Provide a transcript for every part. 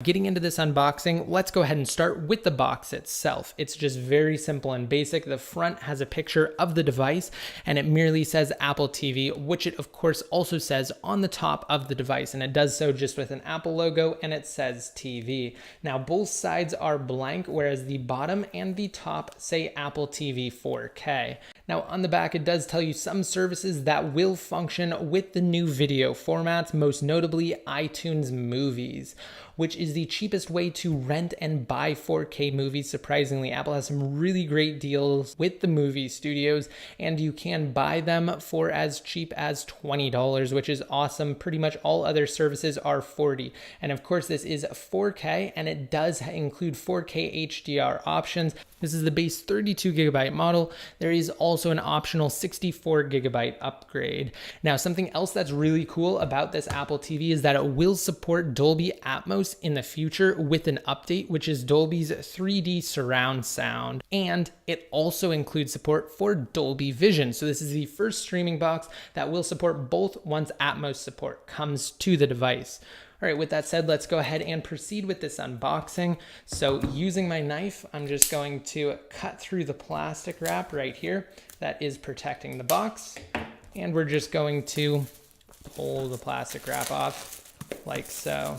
Getting into this unboxing, let's go ahead and start with the box itself. It's just very simple and basic. The front has a picture of the device and it merely says Apple TV, which it of course also says on the top of the device, and it does so just with an Apple logo and it says TV. Now both sides are blank, whereas the bottom and the top say Apple TV 4K. Now on the back, it does tell you some services that will function with the new video formats, most notably iTunes Movies, which is the cheapest way to rent and buy 4K movies. Surprisingly, Apple has some really great deals with the movie studios, and you can buy them for as cheap as $20, which is awesome. Pretty much all other services are $40. And of course, this is 4K, and it does include 4K HDR options. This is the base 32 gigabyte model. There is also an optional 64 gigabyte upgrade. Now, something else that's really cool about this Apple TV is that it will support Dolby Atmos in the future with an update, which is Dolby's 3D surround sound. And it also includes support for Dolby Vision. So this is the first streaming box that will support both once Atmos support comes to the device. All right, with that said, let's go ahead and proceed with this unboxing. So using my knife, I'm just going to cut through the plastic wrap right here that is protecting the box. And we're just going to pull the plastic wrap off like so.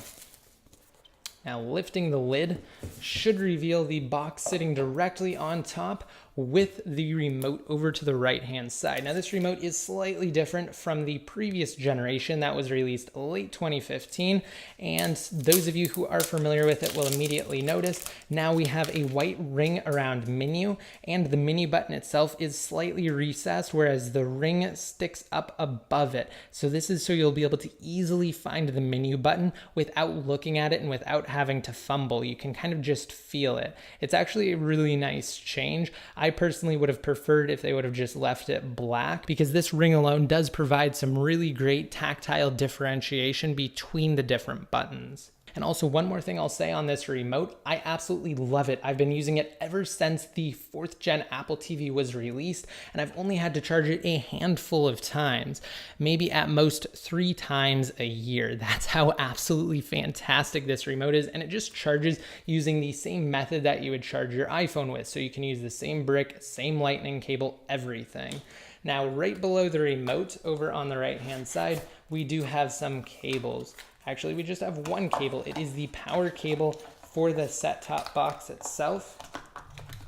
Now lifting the lid should reveal the box sitting directly on top with the remote over to the right-hand side. Now this remote is slightly different from the previous generation that was released late 2015, and those of you who are familiar with it will immediately notice now we have a white ring around menu, and the menu button itself is slightly recessed, whereas the ring sticks up above it. So this is so you'll be able to easily find the menu button without looking at it and without having to fumble. You can kind of just feel it. It's actually a really nice change. I personally would have preferred if they would have just left it black, because this ring alone does provide some really great tactile differentiation between the different buttons. And also one more thing I'll say on this remote, I absolutely love it. I've been using it ever since the 4th gen Apple TV was released, and I've only had to charge it a handful of times, maybe at most 3 times a year. That's how absolutely fantastic this remote is, and it just charges using the same method that you would charge your iPhone with. So you can use the same brick, same lightning cable, everything. Now, right below the remote over on the right-hand side, we do have some cables. Actually, we just have one cable. It is the power cable for the set-top box itself.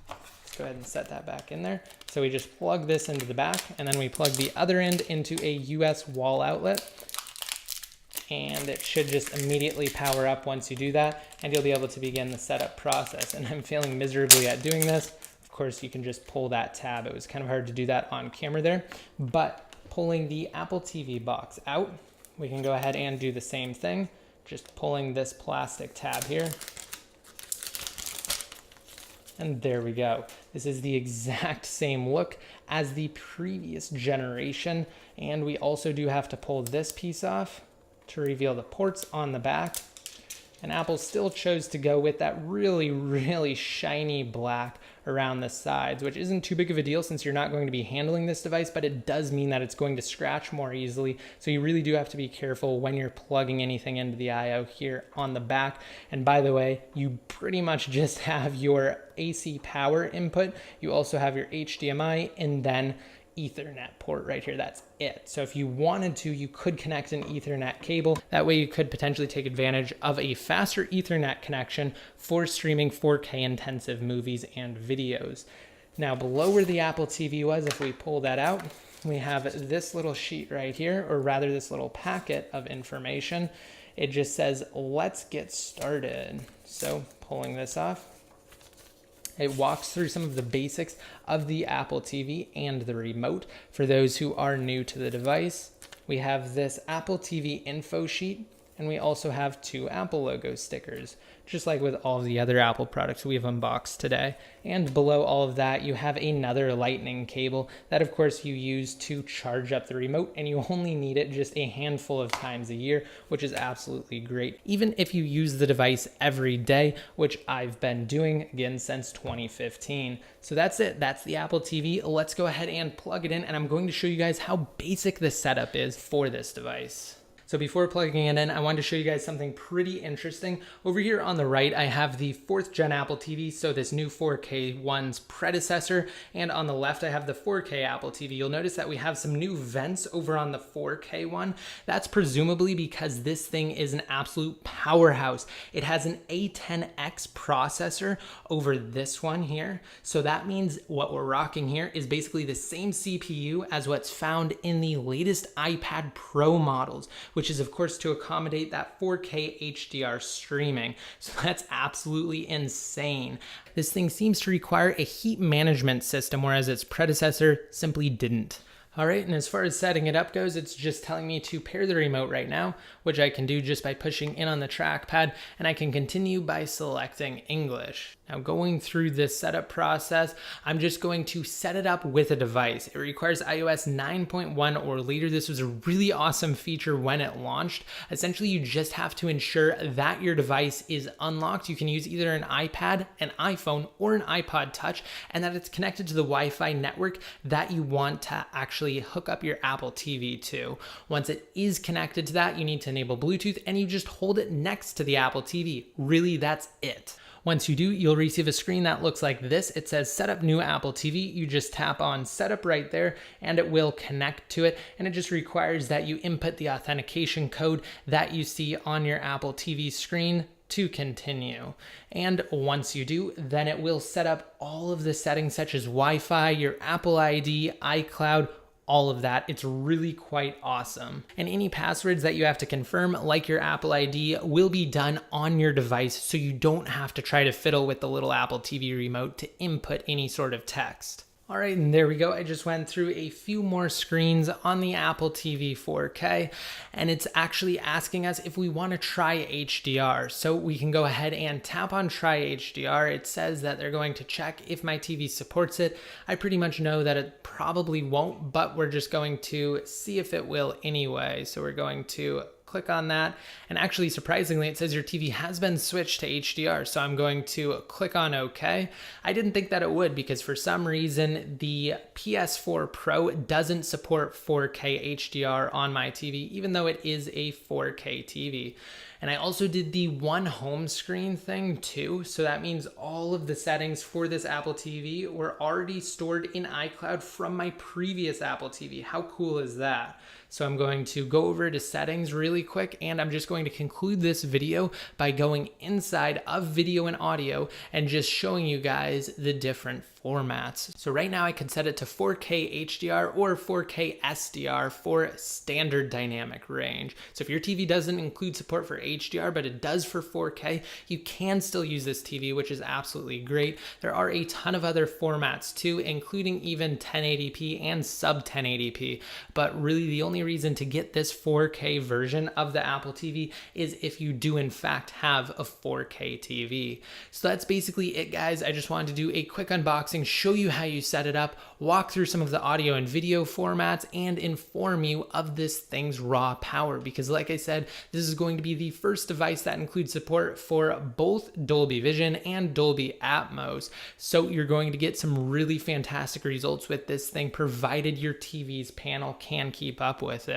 Let's go ahead and set that back in there. So we just plug this into the back, and then we plug the other end into a US wall outlet. And it should just immediately power up once you do that, and you'll be able to begin the setup process. And I'm failing miserably at doing this. Of course, you can just pull that tab. It was kind of hard to do that on camera there, but pulling the Apple TV box out, we can go ahead and do the same thing, just pulling this plastic tab here. And there we go. This is the exact same look as the previous generation. And we also do have to pull this piece off to reveal the ports on the back. And Apple still chose to go with that really, really shiny black around the sides, which isn't too big of a deal since you're not going to be handling this device, but it does mean that it's going to scratch more easily. So you really do have to be careful when you're plugging anything into the I/O here on the back. And by the way, you pretty much just have your AC power input. You also have your HDMI and then Ethernet port right here. That's it. So if you wanted to, you could connect an Ethernet cable. That way you could potentially take advantage of a faster Ethernet connection for streaming 4K intensive movies and videos. Now below where the Apple TV was, if we pull that out, we have this little sheet right here, or rather this little packet of information. It just says, let's get started. So pulling this off, it walks through some of the basics of the Apple TV and the remote for those who are new to the device. We have this Apple TV info sheet, and we also have 2 Apple logo stickers, just like with all of the other Apple products we've unboxed today. And below all of that, you have another lightning cable that of course you use to charge up the remote, and you only need it just a handful of times a year, which is absolutely great. Even if you use the device every day, which I've been doing again since 2015. So that's it. That's the Apple TV. Let's go ahead and plug it in, and I'm going to show you guys how basic the setup is for this device. So before plugging it in, I wanted to show you guys something pretty interesting. Over here on the right, I have the 4th gen Apple TV, so this new 4K one's predecessor, and on the left, I have the 4K Apple TV. You'll notice that we have some new vents over on the 4K one. That's presumably because this thing is an absolute powerhouse. It has an A10X processor over this one here. So that means what we're rocking here is basically the same CPU as what's found in the latest iPad Pro models, which is of course to accommodate that 4K HDR streaming. So that's absolutely insane. This thing seems to require a heat management system, whereas its predecessor simply didn't. All right, and as far as setting it up goes, it's just telling me to pair the remote right now, which I can do just by pushing in on the trackpad, and I can continue by selecting English. Now going through this setup process, I'm just going to set it up with a device. It requires iOS 9.1 or later. This was a really awesome feature when it launched. Essentially, you just have to ensure that your device is unlocked. You can use either an iPad, an iPhone, or an iPod Touch, and that it's connected to the Wi-Fi network that you want to actually hook up your Apple TV to. Once it is connected to that, you need to enable Bluetooth, and you just hold it next to the Apple TV. Really, that's it. Once you do, you'll receive a screen that looks like this. It says set up new Apple TV. You just tap on setup right there and it will connect to it. And it just requires that you input the authentication code that you see on your Apple TV screen to continue. And once you do, then it will set up all of the settings such as Wi-Fi, your Apple ID, iCloud, all of that. It's really quite awesome. And any passwords that you have to confirm, like your Apple ID, will be done on your device, so you don't have to try to fiddle with the little Apple TV remote to input any sort of text. All right, and there we go. I just went through a few more screens on the Apple TV 4K, and it's actually asking us if we want to try HDR. So we can go ahead and tap on try HDR. It says that they're going to check if my TV supports it. I pretty much know that it probably won't, but we're just going to see if it will anyway. So we're going to click on that, and actually surprisingly it says your TV has been switched to HDR, so I'm going to click on OK. I didn't think that it would because for some reason the PS4 Pro doesn't support 4K HDR on my TV, even though it is a 4K TV. And I also did the one home screen thing too, so that means all of the settings for this Apple TV were already stored in iCloud from my previous Apple TV. How cool is that? So I'm going to go over to settings really quick, and I'm just going to conclude this video by going inside of video and audio and just showing you guys the different formats. So right now I can set it to 4K HDR or 4K SDR for standard dynamic range. So if your TV doesn't include support for HDR, but it does for 4K, you can still use this TV, which is absolutely great. There are a ton of other formats too, including even 1080p and sub 1080p. But really the only reason to get this 4K version of the Apple TV is if you do in fact have a 4K TV. So that's basically it, guys. I just wanted to do a quick unboxing, show you how you set it up, walk through some of the audio and video formats, and inform you of this thing's raw power. Because like I said, this is going to be the first device that includes support for both Dolby Vision and Dolby Atmos. So you're going to get some really fantastic results with this thing, provided your TV's panel can keep up with it.